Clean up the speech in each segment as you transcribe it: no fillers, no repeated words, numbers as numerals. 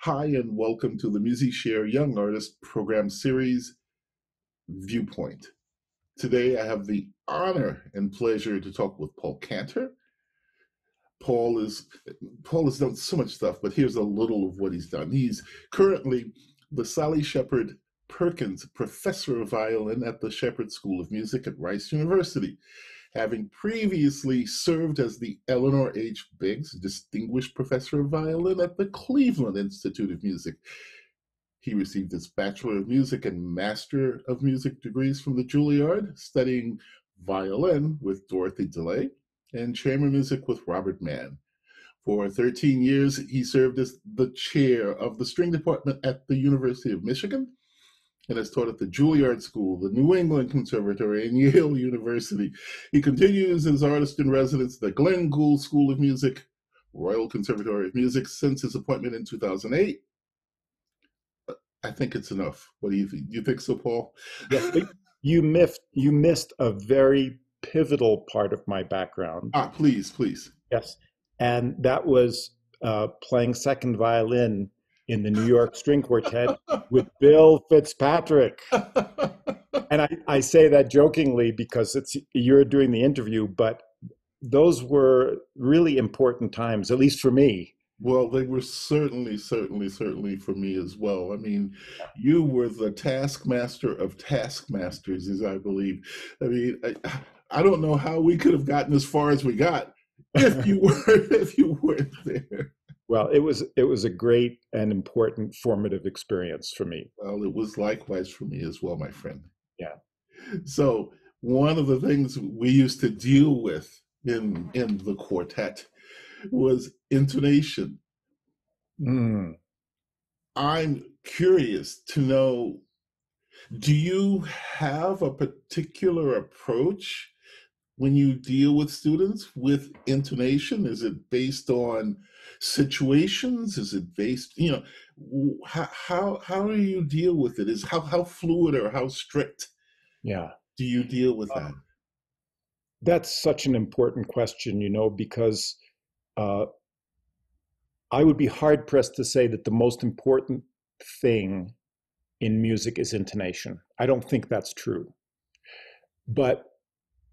Hi, and welcome to the Music Share Young Artist Program Series, ViewPoint. Today, I have the honor and pleasure to talk with Paul Kantor. Paul has done so much stuff, but here's a little of what he's done. He's currently the Sally Shepard Perkins Professor of Violin at the Shepard School of Music at Rice University, having previously served as the Eleanor H. Distinguished Professor of Violin at the Cleveland Institute of Music. He received his Bachelor of Music and Master of Music degrees from the Juilliard, studying violin with Dorothy DeLay and chamber music with Robert Mann. For 13 years, he served as the chair of the string department at the University of Michigan and has taught at the Juilliard School, the New England Conservatory, and Yale University. He continues as artist in residence at the Glenn Gould School of Music, Royal Conservatory of Music, since his appointment in 2008. I think it's enough. What do you think? Do you think so, Paul? Yes, you missed a very pivotal part of my background. Please. Yes, and that was playing second violin in the New York String Quartet with Bill Fitzpatrick. And I say that jokingly because you're doing the interview, but those were really important times, at least for me. Well, they were certainly for me as well. I mean, you were the taskmaster of taskmasters, as I believe. I mean, I don't know how we could have gotten as far as we got if you weren't there. Well, it was a great and important formative experience for me. Well, it was likewise for me as well, my friend. Yeah. So one of the things we used to deal with in the quartet was intonation. I'm curious to know, do you have a particular approach when you deal with students with intonation? Is it based on situations? Is it based, how do you deal with it? Is how fluid or how strict do you deal with that? That's such an important question, because I would be hard pressed to say that the most important thing in music is intonation. I don't think that's true. But,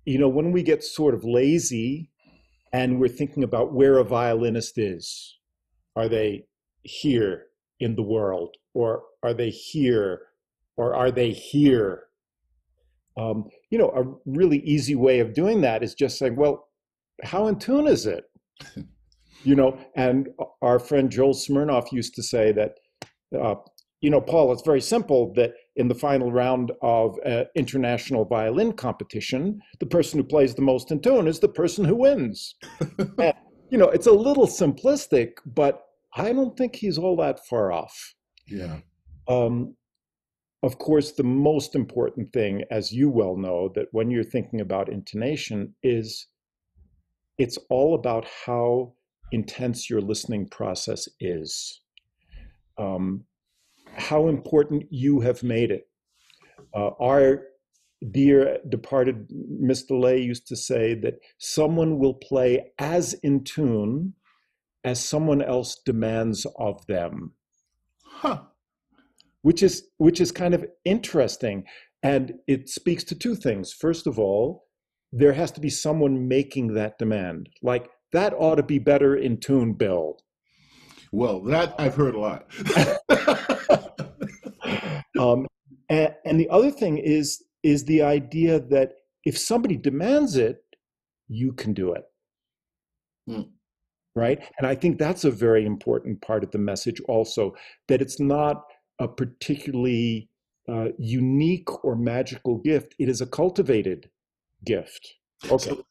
when we get sort of lazy and we're thinking about where a violinist is, are they here in the world, or are they here, or are they here? A really easy way of doing that is just saying, well, how in tune is it? And our friend Joel Smirnoff used to say that, Paul, it's very simple that in the final round of an international violin competition, the person who plays the most in tune is the person who wins. And, it's a little simplistic, but I don't think he's all that far off. Yeah. Of course, the most important thing, as you well know, that when you're thinking about intonation is it's all about how intense your listening process is, how important you have made it. Our dear departed Miss DeLay used to say that someone will play as in tune as someone else demands of them. Huh. Which is kind of interesting. And it speaks to two things. First of all, there has to be someone making that demand. Like, that ought to be better in tune, Bill. Well, that I've heard a lot. And the other thing is the idea that if somebody demands it, you can do it. Right? And I think that's a very important part of the message also, that it's not a particularly unique or magical gift. It is a cultivated gift. Okay. So,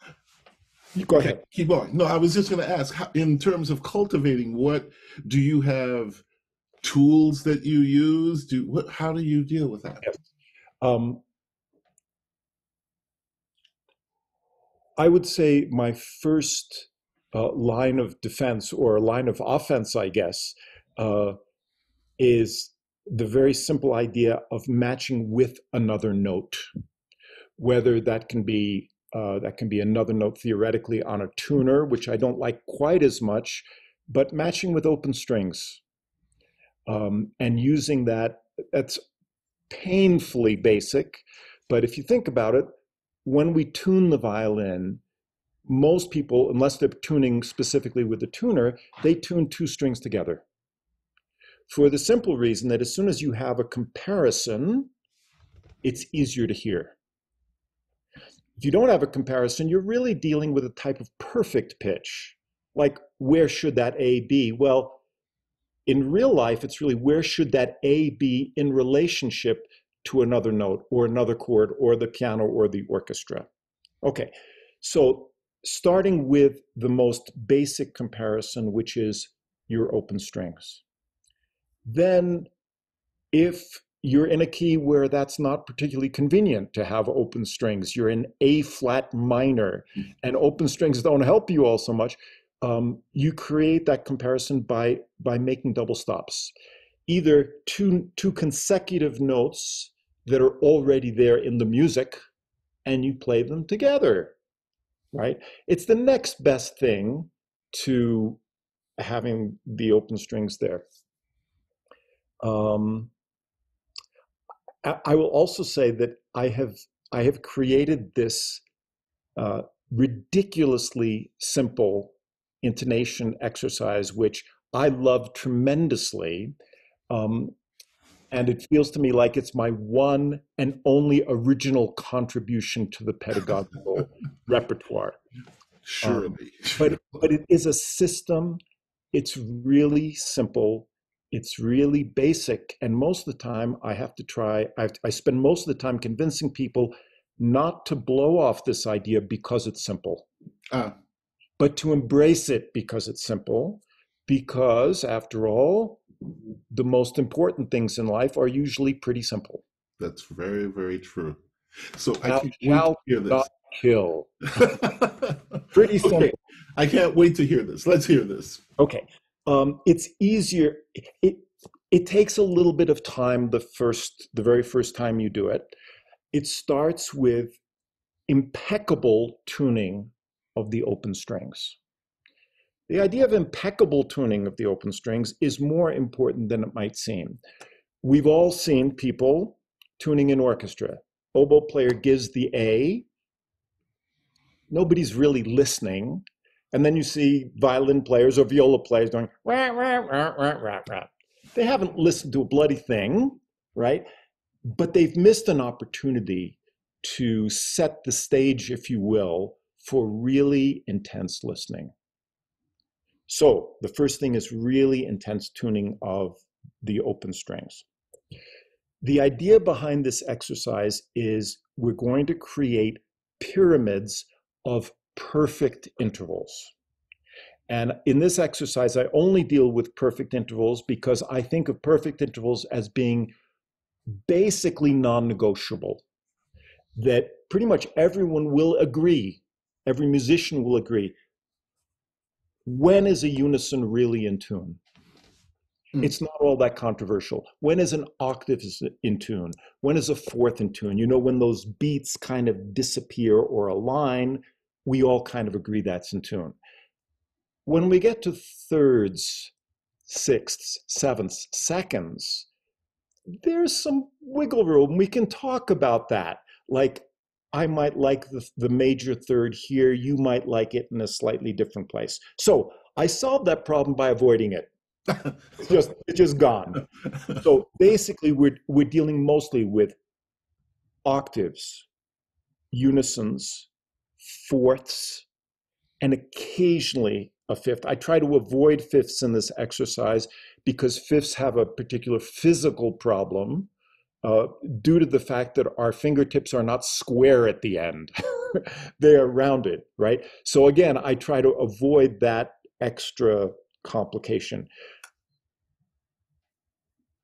go ahead. Keep going. No, I was just going to ask, in terms of cultivating, what do you have tools that you use? How do you deal with that? Yes. I would say my first line of defense, or line of offense, I guess, is the very simple idea of matching with another note, whether that can be another note theoretically on a tuner, which I don't like quite as much, but matching with open strings. and using that. That's painfully basic, but if you think about it, when we tune the violin, most people, unless they're tuning specifically with the tuner, they tune two strings together. For the simple reason that as soon as you have a comparison, it's easier to hear. If you don't have a comparison, you're really dealing with a type of perfect pitch. Like, where should that A be? Well, in real life, it's really where should that A be in relationship to another note or another chord or the piano or the orchestra. Okay, so starting with the most basic comparison, which is your open strings. Then if you're in a key where that's not particularly convenient to have open strings, you're in A flat minor and open strings don't help you all so much, you create that comparison by making double stops. Either two consecutive notes that are already there in the music and you play them together, right? It's the next best thing to having the open strings there. I will also say that I have created this ridiculously simple intonation exercise, which I love tremendously. And it feels to me like it's my one and only original contribution to the pedagogical repertoire. Surely. But it is a system. It's really simple. It's really basic. And most of the time I spend most of the time convincing people not to blow off this idea because it's simple, but to embrace it because it's simple, because after all, the most important things in life are usually pretty simple. That's very, very true. So Thou I can't wait shalt to hear this. not kill. Pretty simple. Okay, I can't wait to hear this. Let's hear this. Okay. It's easier. It takes a little bit of time the very first time you do it. It starts with impeccable tuning of the open strings. The idea of impeccable tuning of the open strings is more important than it might seem. We've all seen people tuning an orchestra. Oboe player gives the A. Nobody's really listening. And then you see violin players or viola players going, rah, rah, rah, rah, rah, rah. They haven't listened to a bloody thing, right? But they've missed an opportunity to set the stage, if you will, for really intense listening. So the first thing is really intense tuning of the open strings. The idea behind this exercise is we're going to create pyramids of perfect intervals. And in this exercise, I only deal with perfect intervals because I think of perfect intervals as being basically non-negotiable, that pretty much everyone will agree, every musician will agree. When is a unison really in tune? It's not all that controversial. When is an octave in tune? When is a fourth in tune? You know, when those beats kind of disappear or align, we all kind of agree that's in tune. When we get to thirds, sixths, sevenths, seconds, there's some wiggle room. We can talk about that. Like, I might like the major third here. You might like it in a slightly different place. So I solved that problem by avoiding it. It's just gone. So basically, we're dealing mostly with octaves, unisons, fourths, and occasionally a fifth. I try to avoid fifths in this exercise because fifths have a particular physical problem due to the fact that our fingertips are not square at the end. They are rounded, right? So again, I try to avoid that extra complication.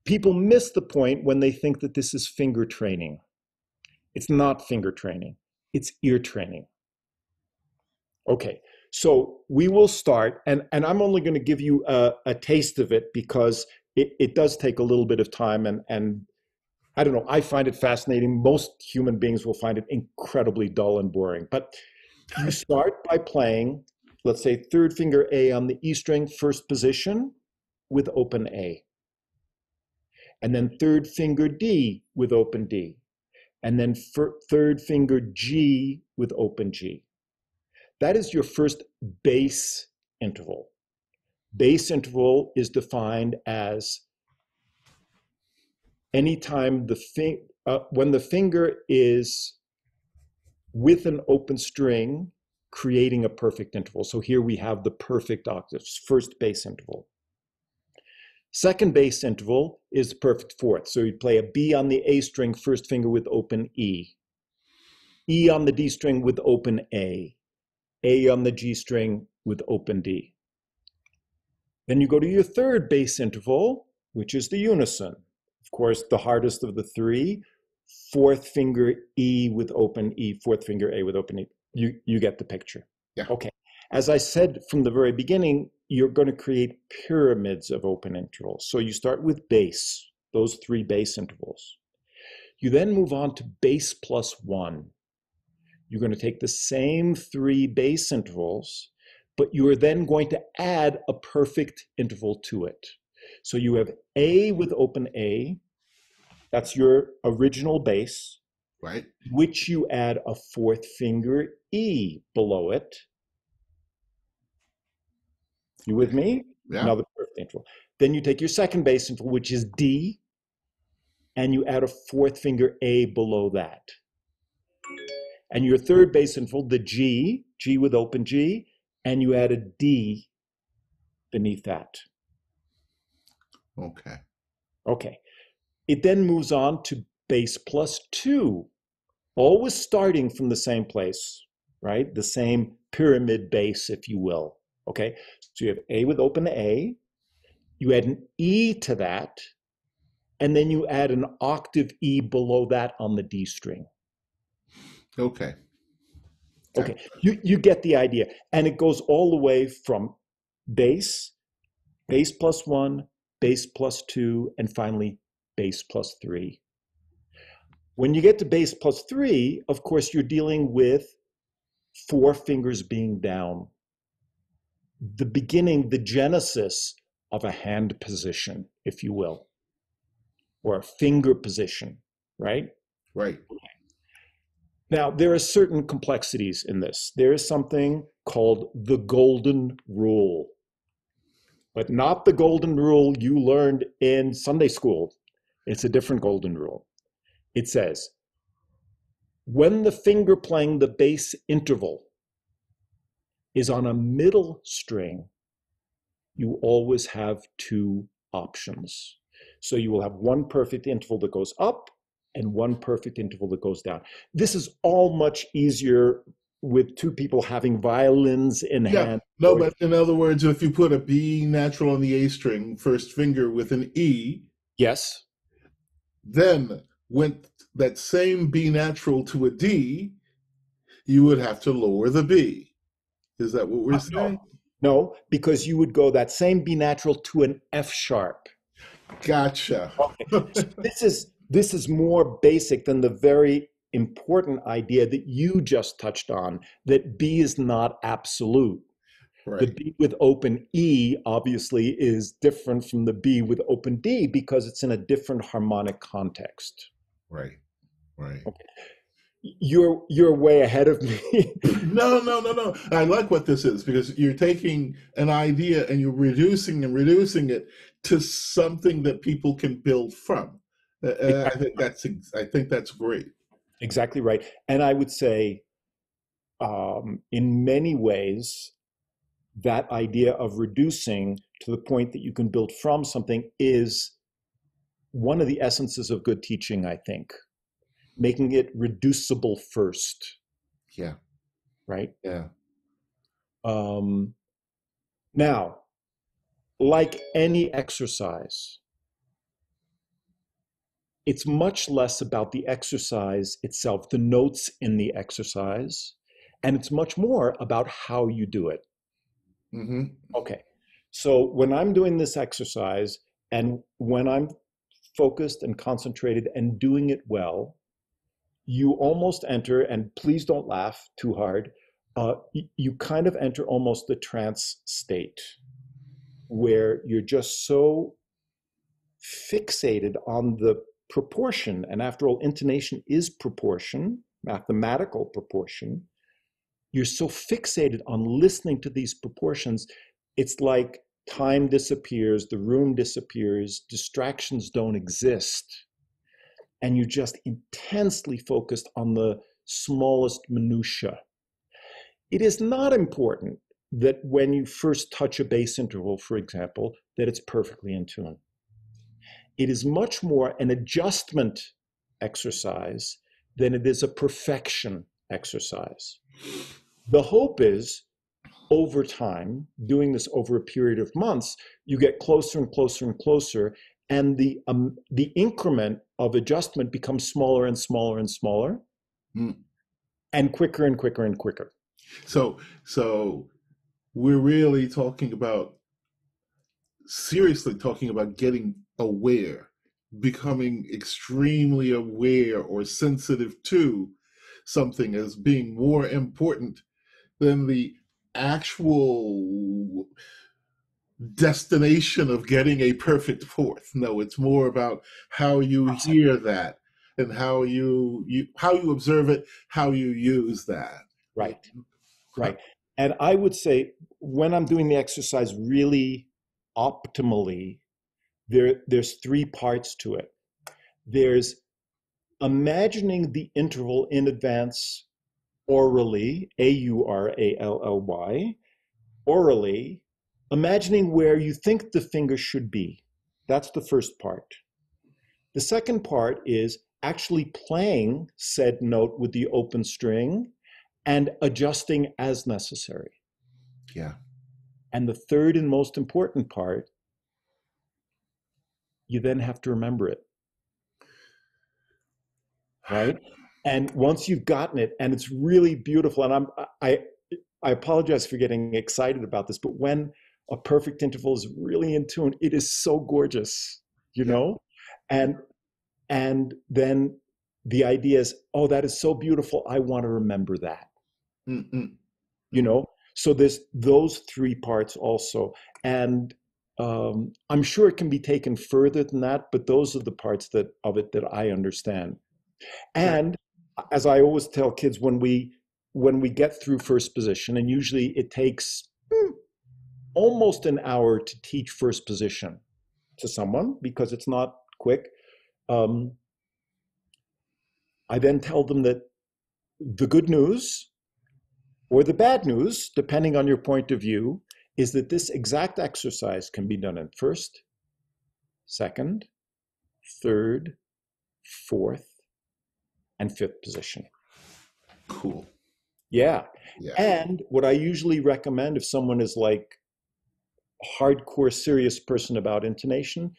People miss the point when they think that this is finger training. It's not finger training, it's ear training. Okay, so we will start, and I'm only going to give you a taste of it because it does take a little bit of time, and I don't know, I find it fascinating. Most human beings will find it incredibly dull and boring. But you start by playing, let's say, third finger A on the E string, first position, with open A. and then third finger D with open D, and then third finger G with open G. That is your first bass interval. Bass interval is defined as anytime when the finger is with an open string, creating a perfect interval. So here we have the perfect octaves, first bass interval. Second bass interval is perfect fourth. So you play a B on the A string, first finger with open E. E on the D string with open A on the G string with open D. Then you go to your third bass interval, which is the unison. Of course, the hardest of the three, fourth finger E with open E, fourth finger A with open E. You get the picture. Yeah. Okay. As I said from the very beginning, you're going to create pyramids of open intervals. So you start with bass, those three bass intervals. You then move on to bass plus one. You're going to take the same three bass intervals, but you are then going to add a perfect interval to it. So you have A with open A, that's your original bass, right? Which you add a fourth finger E below it. You with me? Yeah. Another perfect interval. Then you take your second bass interval, which is D, and you add a fourth finger A below that. And your third bass interval, the G with open G, and you add a D beneath that. Okay. Okay. It then moves on to bass plus two, always starting from the same place, right? The same pyramid bass, if you will. Okay. So you have A with open A, you add an E to that, and then you add an octave E below that on the D string. Okay. Okay, you get the idea. And it goes all the way from bass plus one, bass plus two, and finally bass plus three. When you get to bass plus three, of course, you're dealing with four fingers being down. The beginning, the genesis of a hand position, if you will, or a finger position, right? Right. Now, there are certain complexities in this. There is something called the golden rule, but not the golden rule you learned in Sunday school. It's a different golden rule. It says, when the finger playing the bass interval is on a middle string, you always have two options. So you will have one perfect interval that goes up and one perfect interval that goes down. This is all much easier with two people having violins in hand. No, but in other words, if you put a B natural on the A string, first finger with an E, yes, then went that same B natural to a D, you would have to lower the B. Is that what we're saying? No, because you would go that same B natural to an F sharp. Gotcha. Okay. So this is more basic than the very important idea that you just touched on, that B is not absolute. Right. The B with open E obviously is different from the B with open D because it's in a different harmonic context. Right. Right. Okay. You're way ahead of me. No. I like what this is because you're taking an idea and you're reducing it to something that people can build from. I think that's great. Exactly right. And I would say, in many ways, that idea of reducing to the point that you can build from something is one of the essences of good teaching, I think. Making it reducible first. Yeah. Right? Yeah. Now, like any exercise, it's much less about the exercise itself, the notes in the exercise, and it's much more about how you do it. Mm-hmm. Okay. So when I'm doing this exercise and when I'm focused and concentrated and doing it well, you almost enter, and please don't laugh too hard, you kind of enter almost the trance state where you're just so fixated on the proportion. And after all, intonation is proportion, mathematical proportion. You're so fixated on listening to these proportions, it's like time disappears, the room disappears, distractions don't exist. And you're just intensely focused on the smallest minutiae. It is not important that when you first touch a bass interval, for example, that it's perfectly in tune. It is much more an adjustment exercise than it is a perfection exercise. The hope is, over time, doing this over a period of months, you get closer and closer and closer, and the increment of adjustment becomes smaller and smaller and smaller, and quicker and quicker and quicker. So we're really seriously talking about getting aware, becoming extremely aware or sensitive to something as being more important than the actual destination of getting a perfect fourth. No, it's more about how you hear that and how you observe it, how you use that. Right. And I would say when I'm doing the exercise really optimally, there's three parts to it. There's imagining the interval in advance orally, A-U-R-A-L-L-Y, orally, imagining where you think the finger should be. That's the first part. The second part is actually playing said note with the open string and adjusting as necessary. Yeah. And the third and most important part, you then have to remember it. Right? And once you've gotten it, and it's really beautiful, and I apologize for getting excited about this, but when a perfect interval is really in tune, it is so gorgeous, you know? And then the idea is, oh, that is so beautiful, I want to remember that. You know? So there's those three parts also. And I'm sure it can be taken further than that, but those are the parts of it that I understand. And as I always tell kids, when we get through first position, and usually it takes almost an hour to teach first position to someone because it's not quick, I then tell them that the good news or the bad news, depending on your point of view, is that this exact exercise can be done in first, second, third, fourth, and fifth position. Cool. Yeah. And what I usually recommend if someone is like a hardcore serious person about intonation,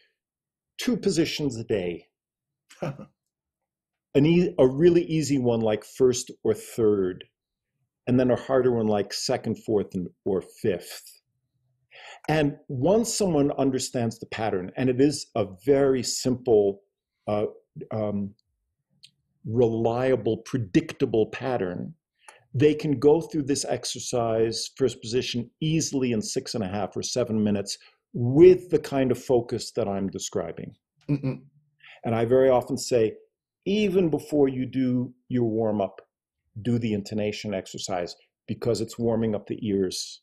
2 positions a day. A really easy one like first or third, and then a harder one like second, fourth, or fifth. And once someone understands the pattern, and it is a very simple, reliable, predictable pattern, they can go through this exercise, first position, easily in 6.5 or 7 minutes with the kind of focus that I'm describing. And I very often say, even before you do your warm-up, do the intonation exercise because it's warming up the ears,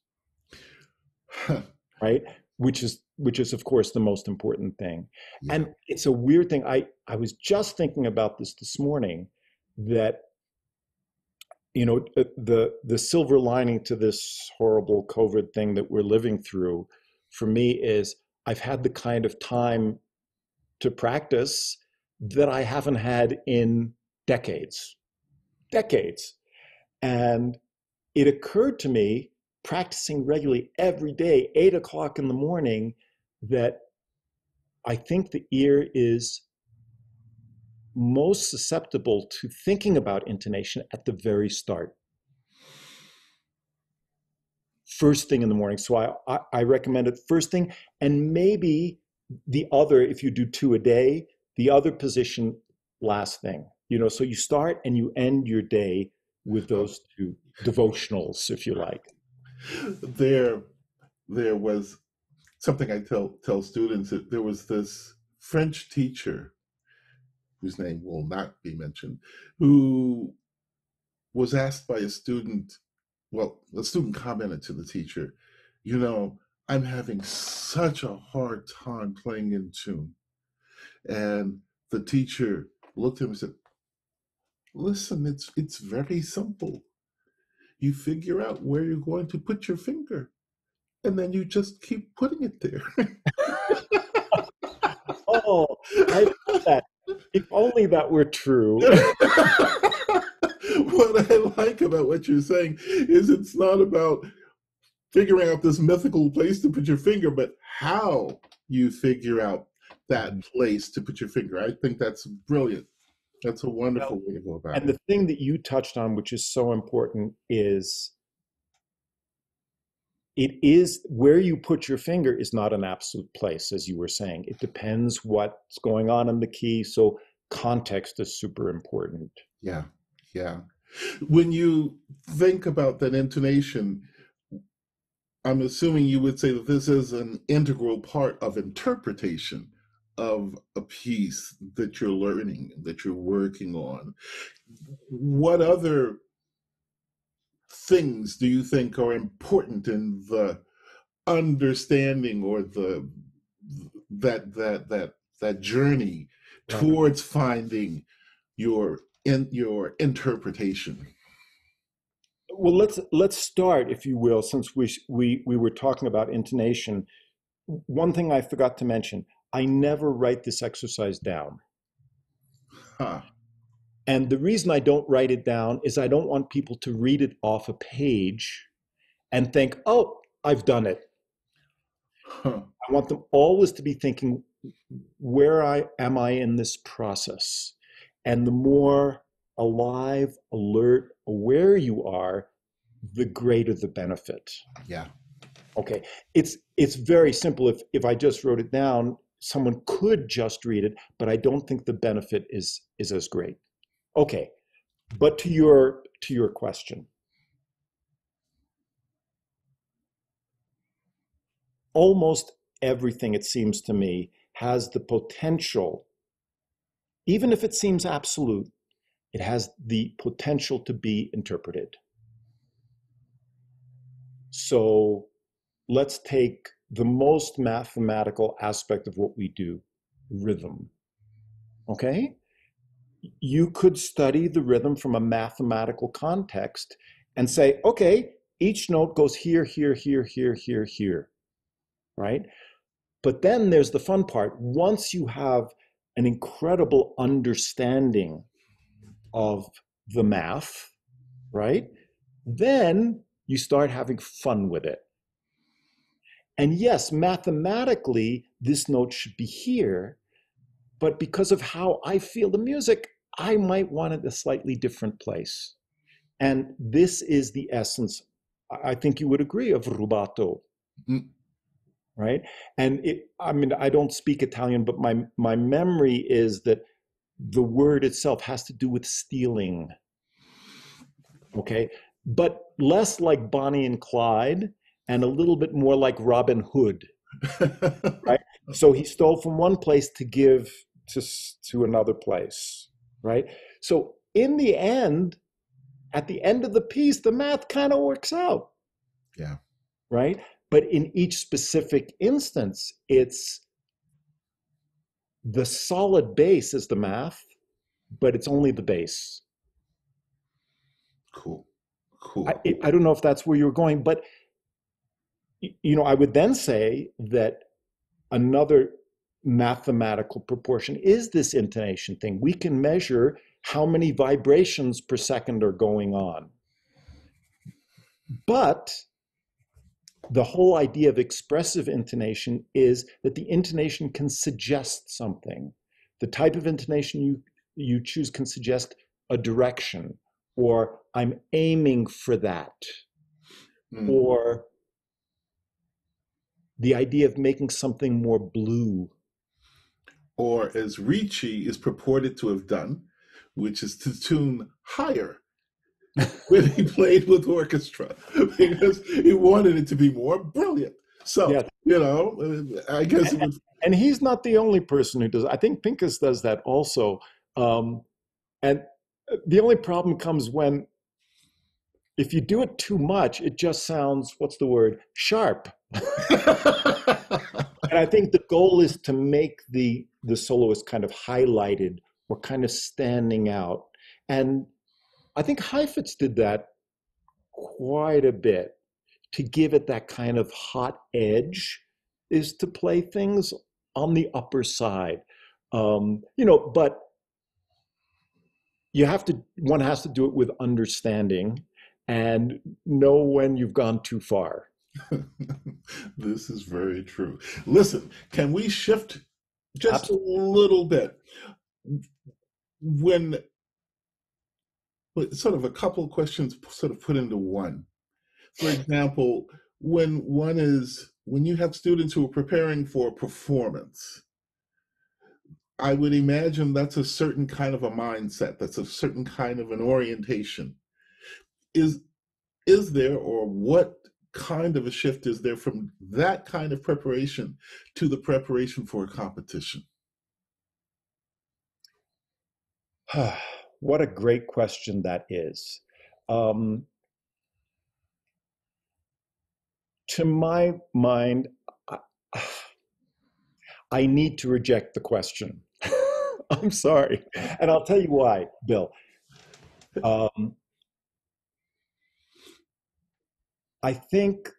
right? Which is, of course, the most important thing. Yeah. And it's a weird thing. I was just thinking about this morning, that, you know, the silver lining to this horrible COVID thing that we're living through, for me, is I've had the kind of time to practice that I haven't had in decades. And it occurred to me, practicing regularly every day, 8 o'clock in the morning, that I think the ear is most susceptible to thinking about intonation at the very start. First thing in the morning. So I recommend it first thing, and maybe the other, if you do 2 a day, the other position last thing. You know, so you start and you end your day with those 2 devotionals, if you like. There was something I tell students, that there was this French teacher, whose name will not be mentioned, who was asked by a student, well, the student commented to the teacher, you know, I'm having such a hard time playing in tune. And the teacher looked at him and said, listen, it's very simple. You figure out where you're going to put your finger, and then you just keep putting it there. Oh, I love that. If only that were true. What I like about what you're saying is it's not about figuring out this mythical place to put your finger, but how you figure out that place to put your finger. I think that's brilliant. That's a wonderful way to go about it. And the thing that you touched on, which is so important, is it is where you put your finger is not an absolute place, as you were saying. It depends what's going on in the key. So context is super important. Yeah, yeah. When you think about that intonation, I'm assuming you would say that this is an integral part of interpretation of a piece that you're learning, that you're working on. What other things do you think are important in the understanding or that journey towards finding your interpretation? Well, let's start, if you will, since we were talking about intonation. One thing I forgot to mention, I never write this exercise down. Huh. And the reason I don't write it down is I don't want people to read it off a page and think, oh, I've done it. Huh. I want them always to be thinking, where am I in this process? And the more alive, alert, aware you are, the greater the benefit. Yeah. Okay. It's very simple. If I just wrote it down, someone could just read it, but I don't think the benefit is as great. Okay. But to your question. Almost everything, it seems to me, has the potential, even if it seems absolute, it has the potential to be interpreted. So let's take the most mathematical aspect of what we do, rhythm. Okay? You could study the rhythm from a mathematical context and say, okay, each note goes here, here, here, here, here, here, right? But then there's the fun part. Once you have an incredible understanding of the math, right? Then you start having fun with it. And yes, mathematically, this note should be here, but because of how I feel the music, I might want it a slightly different place. And this is the essence, I think you would agree, of rubato, right? And I don't speak Italian, but my memory is that the word itself has to do with stealing, okay? But less like Bonnie and Clyde and a little bit more like Robin Hood, right? So he stole from one place to give to another place, right? So in the end, at the end of the piece, the math kind of works out. Yeah. Right? But in each specific instance, it's the solid base is the math, but it's only the base. Cool. I don't know if that's where you're going, but I would then say that another mathematical proportion is this intonation thing. We can measure how many vibrations per second are going on. But the whole idea of expressive intonation is that the intonation can suggest something. The type of intonation you choose can suggest a direction, or I'm aiming for that, or the idea of making something more blue. Or as Ricci is purported to have done, which is to tune higher when he played with orchestra, because he wanted it to be more brilliant. So, Yeah. I guess it would. And he's not the only person who does. I think Pincus does that also. And the only problem comes when, if you do it too much, it just sounds, what's the word, sharp. And I think the goal is to make the soloist kind of highlighted or kind of standing out. And I think Heifetz did that quite a bit. To give it that kind of hot edge is to play things on the upper side. But one has to do it with understanding and know when you've gone too far. This is very true. Listen, can we shift just a little bit? When sort of a couple of questions sort of put into one. For example, when you have students who are preparing for a performance, I would imagine that's a certain kind of a mindset, that's a certain kind of an orientation. Is there, or what kind of a shift is there from that kind of preparation to the preparation for a competition? What a great question that is. To my mind, I need to reject the question. I'm sorry. And I'll tell you why, Bill. I think,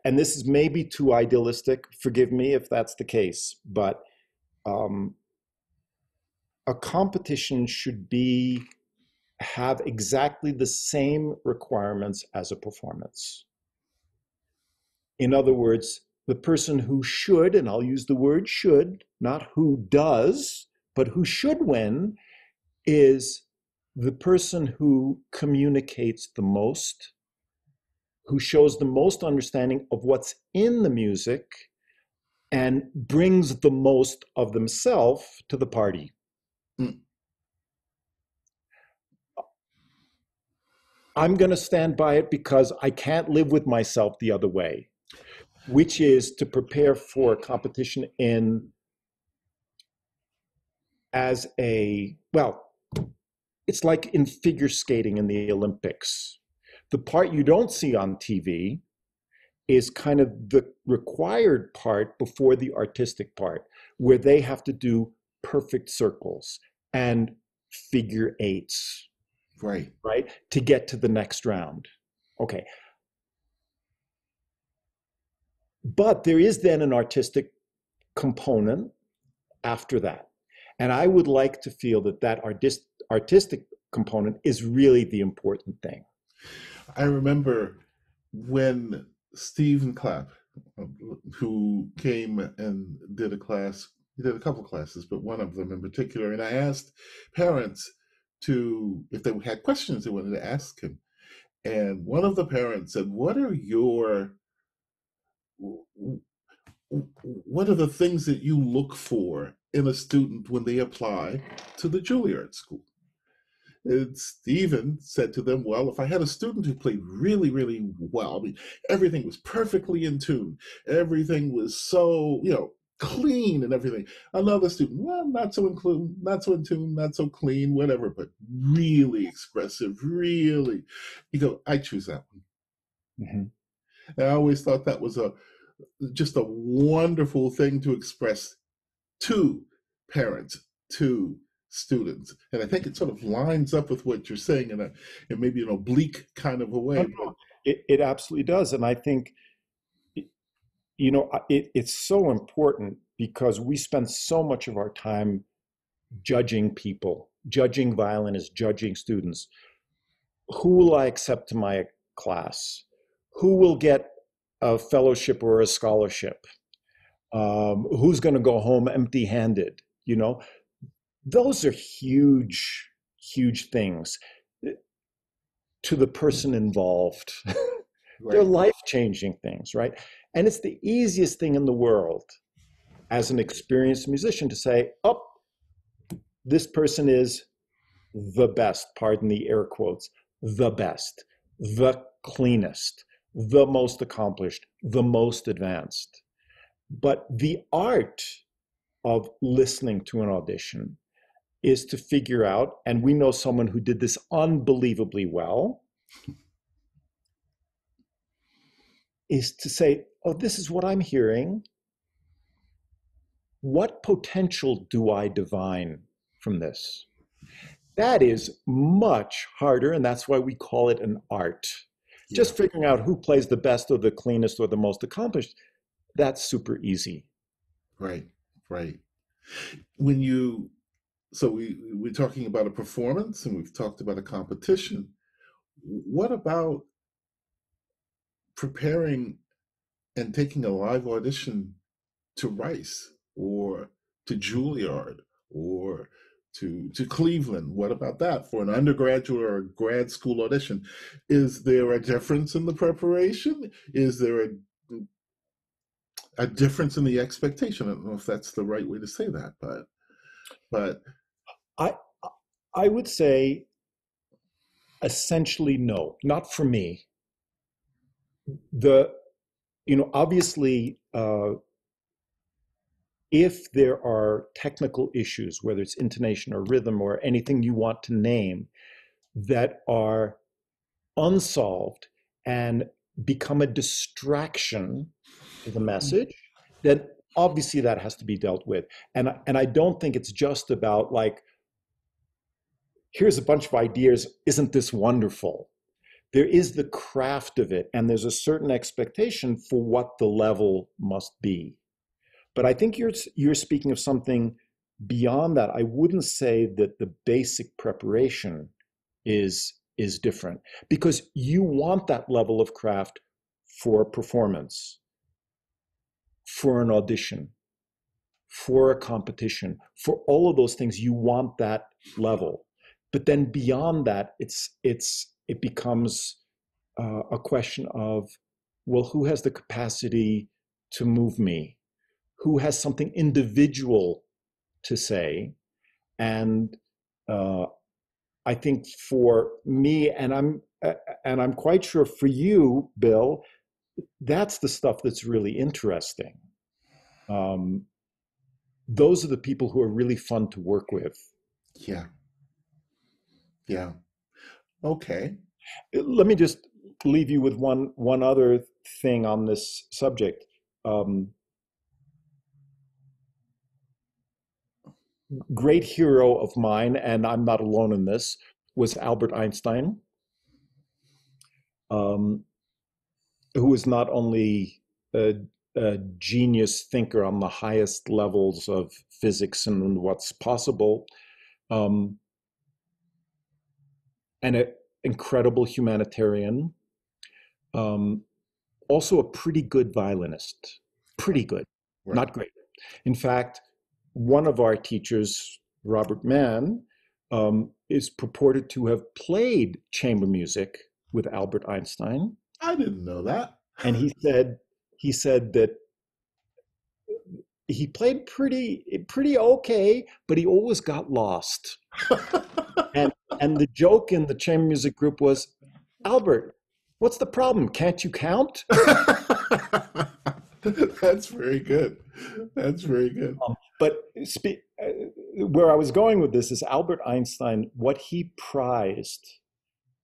and this is maybe too idealistic, forgive me if that's the case, but a competition should have exactly the same requirements as a performance. In other words, the person who should, and I'll use the word should, not who does, but who should win, is the person who communicates the most, who shows the most understanding of what's in the music, and brings the most of themselves to the party. Mm. I'm going to stand by it because I can't live with myself the other way, which is to prepare for a competition it's like in figure skating in the Olympics. The part you don't see on TV is kind of the required part before the artistic part, where they have to do perfect circles and figure eights. Right. To get to the next round. Okay. But there is then an artistic component after that. And I would like to feel that artistic component is really the important thing. I remember when Stephen Clapp, who came and did a class, he did a couple of classes, but one of them in particular, and I asked parents if they had questions they wanted to ask him. And one of the parents said, what are the things that you look for in a student when they apply to the Juilliard School? And Stephen said to them, well, if I had a student who played really, really well, I mean, everything was perfectly in tune, everything was so, clean and everything. Another student, well, not so in tune, not so clean, whatever, but really expressive, really. You go, I choose that one. Mm-hmm. And I always thought that was just a wonderful thing to express to parents, to students. And I think it sort of lines up with what you're saying in maybe an oblique kind of a way. It absolutely does. And I think, it's so important because we spend so much of our time judging people, judging violinists, judging students. Who will I accept to my class? Who will get a fellowship or a scholarship? Who's going to go home empty-handed? Those are huge, huge things to the person involved. Right. They're life-changing things, right? And it's the easiest thing in the world as an experienced musician to say, oh, this person is the best, pardon the air quotes, the best, the cleanest, the most accomplished, the most advanced. But the art of listening to an audition is to figure out, and we know someone who did this unbelievably well, is to say, oh, this is what I'm hearing. What potential do I divine from this? That is much harder, and that's why we call it an art. Yeah. Just figuring out who plays the best or the cleanest or the most accomplished, that's super easy. Right, right. So we're talking about a performance and we've talked about a competition. What about preparing and taking a live audition to Rice or to Juilliard or to Cleveland? What about that for an undergraduate or a grad school audition? Is there a difference in the preparation? Is there a difference in the expectation? I don't know if that's the right way to say that, but I would say essentially no, not for me. Obviously, if there are technical issues, whether it's intonation or rhythm or anything you want to name, that are unsolved and become a distraction to the message, then obviously that has to be dealt with. And I don't think it's just about like, here's a bunch of ideas, isn't this wonderful? There is the craft of it, and there's a certain expectation for what the level must be. But I think you're speaking of something beyond that. I wouldn't say that the basic preparation is different, because you want that level of craft for a performance, for an audition, for a competition, for all of those things. You want that level. But then beyond that, it becomes a question of, well, who has the capacity to move me? Who has something individual to say? And I think for me, and I'm quite sure for you, Bill, that's the stuff that's really interesting. Those are the people who are really fun to work with. Yeah. Yeah. Okay. Let me just leave you with one other thing on this subject. Great hero of mine, and I'm not alone in this, was Albert Einstein, who was not only a genius thinker on the highest levels of physics and what's possible, and an incredible humanitarian, also a pretty good violinist, pretty good, right. Not great. In fact, one of our teachers, Robert Mann, is purported to have played chamber music with Albert Einstein. I didn't know that. And he said that he played pretty okay, but he always got lost. and the joke in the chamber music group was, Albert, what's the problem? Can't you count? That's very good. That's very good. But where I was going with this is Albert Einstein, what he prized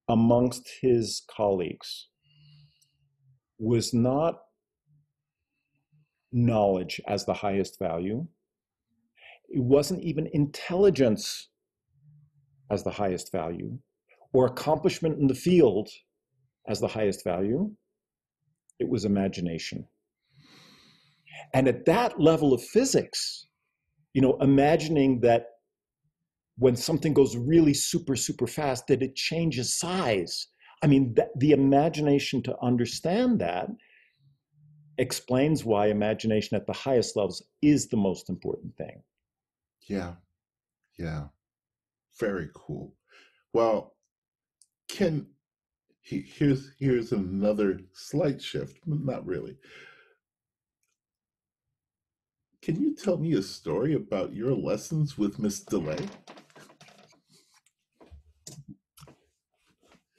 amongst his colleagues was not knowledge as the highest value. It wasn't even intelligence as the highest value, or accomplishment in the field as the highest value. It was imagination. And at that level of physics, imagining that when something goes really super, super fast, that it changes size. I mean, the imagination to understand that explains why imagination at the highest levels is the most important thing. Yeah. Yeah. Very cool. Well, here's another slight shift, not really. Can you tell me a story about your lessons with Miss DeLay?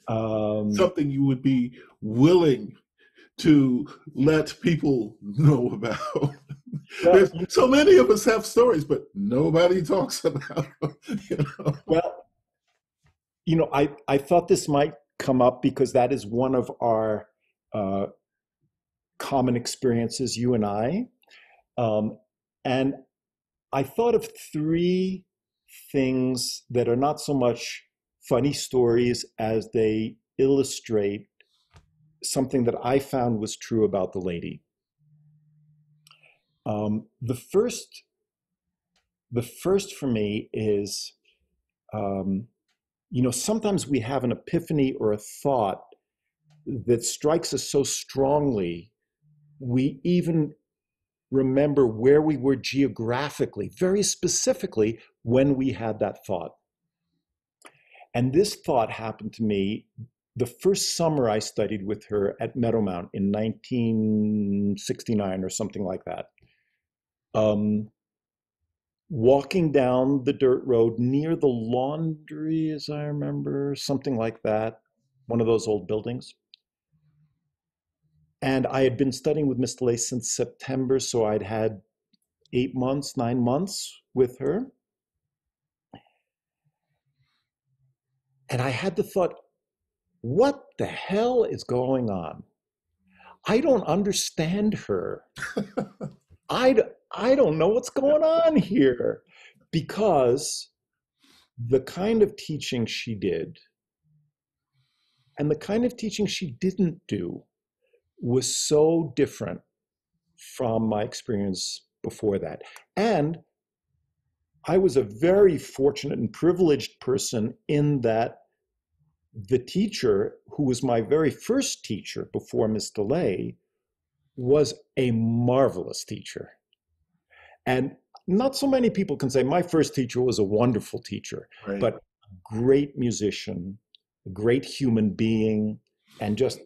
Something you would be willing to let people know about. Well, There's so many of us have stories, but nobody talks about them. well, I thought this might come up because that is one of our uh, common experiences, you and I. Um, and I thought of three things that are not so much funny stories as they illustrate something that I found was true about the lady. Um, the first, the first for me is, um, sometimes we have an epiphany or a thought that strikes us so strongly, we even remember where we were geographically, very specifically, when we had that thought. And this thought happened to me the first summer I studied with her at Meadowmount in 1969 or something like that. Um, Walking down the dirt road near the laundry, as I remember, something like that, one of those old buildings. And I had been studying with Miss DeLay since September, so I'd had 8 months, 9 months with her. And I had the thought, what the hell is going on? I don't understand her. I, I don't know what's going on here. Because the kind of teaching she did and the kind of teaching she didn't do was so different from my experience before that. And I was a very fortunate and privileged person in that the teacher, who was my very first teacher before Miss DeLay, was a marvelous teacher. And not so many people can say my first teacher was a wonderful teacher, Right. but a great musician, a great human being, and just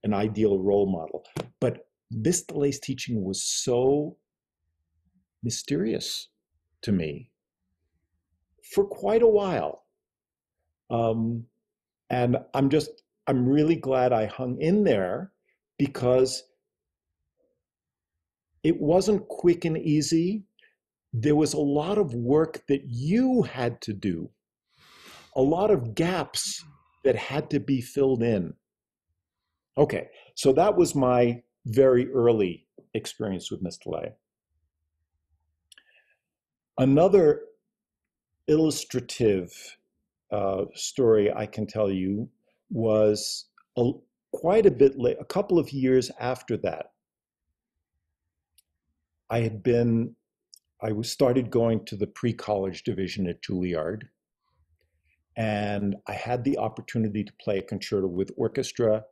an ideal role model. But Miss DeLay's teaching was so mysterious to me for quite a while. Um, and I'm really glad I hung in there because it wasn't quick and easy. There was a lot of work that you had to do, a lot of gaps that had to be filled in. Okay, so that was my very early experience with Miss DeLay. Another illustrative story I can tell you was a, quite a bit late, a couple of years after that. I was started going to the pre-college division at Juilliard, and I had the opportunity to play a concerto with orchestra.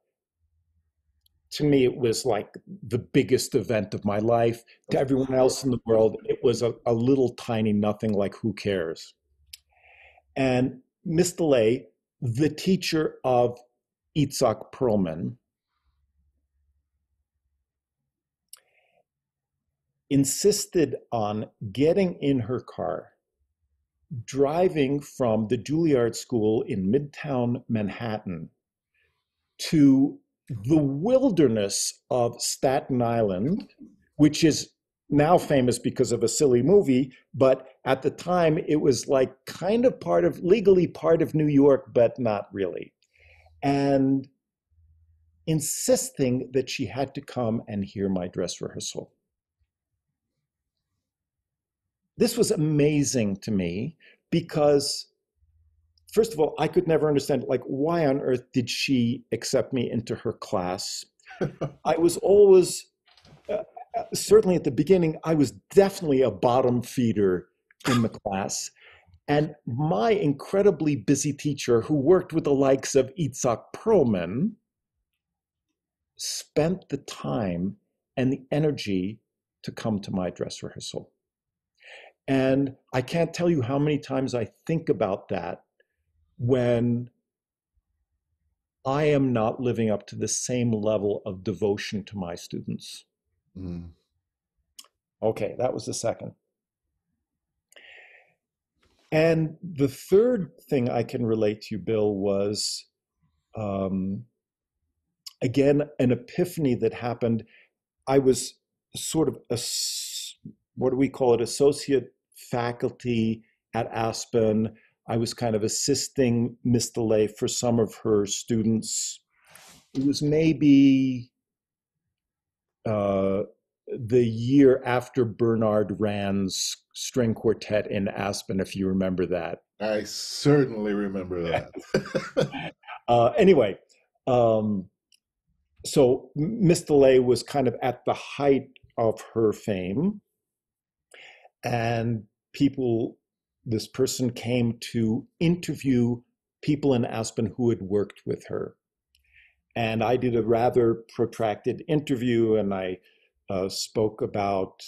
To me, it was like the biggest event of my life. To everyone else in the world, it was a little tiny nothing, like who cares? And Miss DeLay, the teacher of Itzhak Perlman, insisted on getting in her car, driving from the Juilliard School in Midtown Manhattan to the wilderness of Staten Island, which is now famous because of a silly movie, but at the time it was like kind of legally part of New York, but not really. And insisting that she had to come and hear my dress rehearsal. This was amazing to me because, first of all, I could never understand, like, why on earth did she accept me into her class? I was always, certainly at the beginning, I was definitely a bottom feeder in the class. And my incredibly busy teacher, who worked with the likes of Itzhak Perlman, spent the time and the energy to come to my dress rehearsal. And I can't tell you how many times I think about that when I am not living up to the same level of devotion to my students. Mm. Okay, that was the second. And the third thing I can relate to you, Bill, was again, an epiphany that happened. I was sort of what do we call it, associate faculty at Aspen. I was kind of assisting Miss DeLay for some of her students. It was maybe the year after Bernard Rand's string quartet in Aspen, if you remember that. I certainly remember that. Anyway, so Miss DeLay was kind of at the height of her fame, and this person came to interview people in Aspen who had worked with her. And I did a rather protracted interview, and I spoke about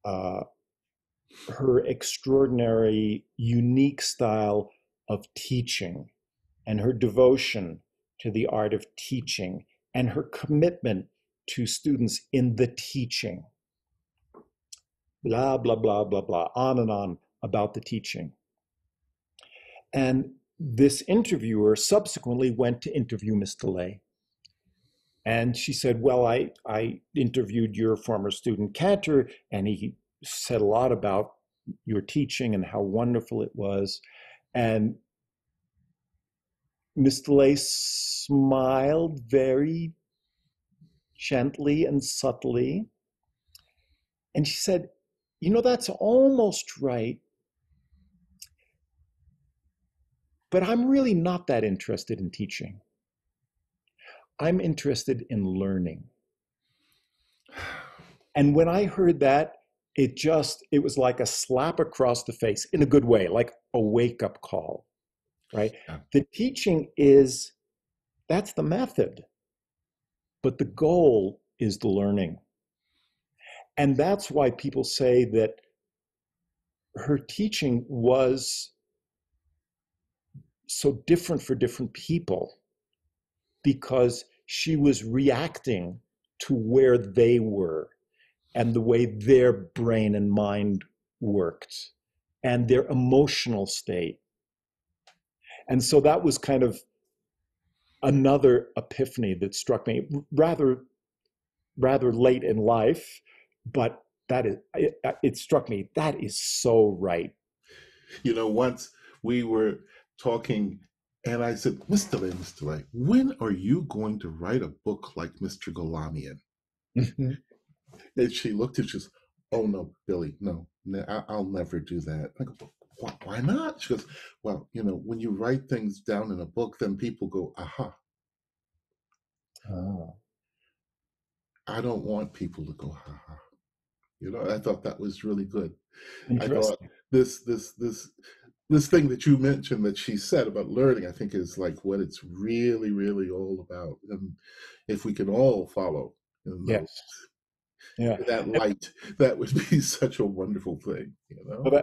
her extraordinary, unique style of teaching and her devotion to the art of teaching and her commitment to students in the teaching. Blah, blah, blah, blah, blah, on and on about the teaching. And this interviewer subsequently went to interview Miss DeLay. And she said, well, I interviewed your former student Kantor, and he said a lot about your teaching and how wonderful it was. And Miss DeLay smiled very gently and subtly. And she said, that's almost right, but I'm really not that interested in teaching. I'm interested in learning. And when I heard that, it was like a slap across the face in a good way, like a wake-up call, right? Yeah. The teaching that's the method, but the goal is the learning. And that's why people say that her teaching was so different for different people, because she was reacting to where they were and the way their brain and mind worked and their emotional state. And so that was kind of another epiphany that struck me rather late in life, but it struck me, that is so right. Once we were talking, and I said, Mr. DeLay, when are you going to write a book like Mr. Golamian? Mm-hmm. And she looked and she says, oh, no, Billy, no, I'll never do that. I go, why not? She goes, well, when you write things down in a book, then people go, aha. Oh. I don't want people to go, ha ha. I thought that was really good. I thought this thing that you mentioned that she said about learning, I think is like what it's really, really all about. And if we can all follow that light, that would be such a wonderful thing. Well,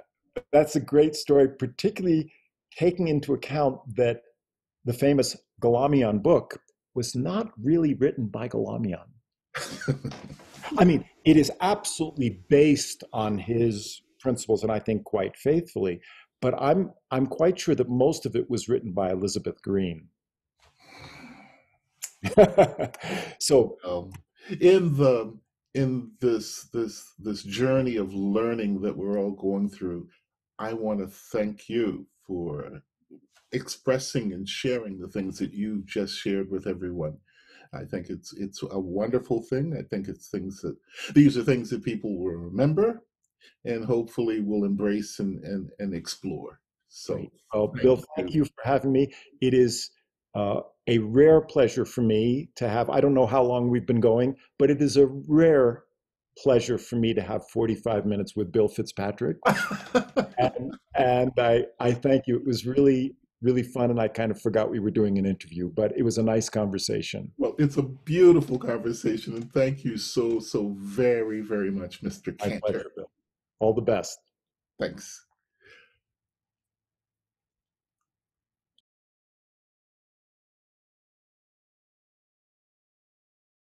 that's a great story, particularly taking into account that the famous Golamian book was not really written by Golamian. I mean, it is absolutely based on his principles, and I think quite faithfully. But I'm quite sure that most of it was written by Elizabeth Green. So, in this journey of learning that we're all going through, I want to thank you for expressing and sharing the things that you just shared with everyone. I think it's a wonderful thing. I think these are things that people will remember and hopefully will embrace and explore. So, Bill, thank you for having me. It is a rare pleasure for me to have, I don't know how long we've been going, but it is a rare pleasure for me to have 45 minutes with Bill Fitzpatrick. and I thank you. It was really, really fun, and I kind of forgot we were doing an interview, but it was a nice conversation. Well, it's a beautiful conversation, and thank you so very, very much, Mr. Kantor. My pleasure, Bill. All the best. Thanks.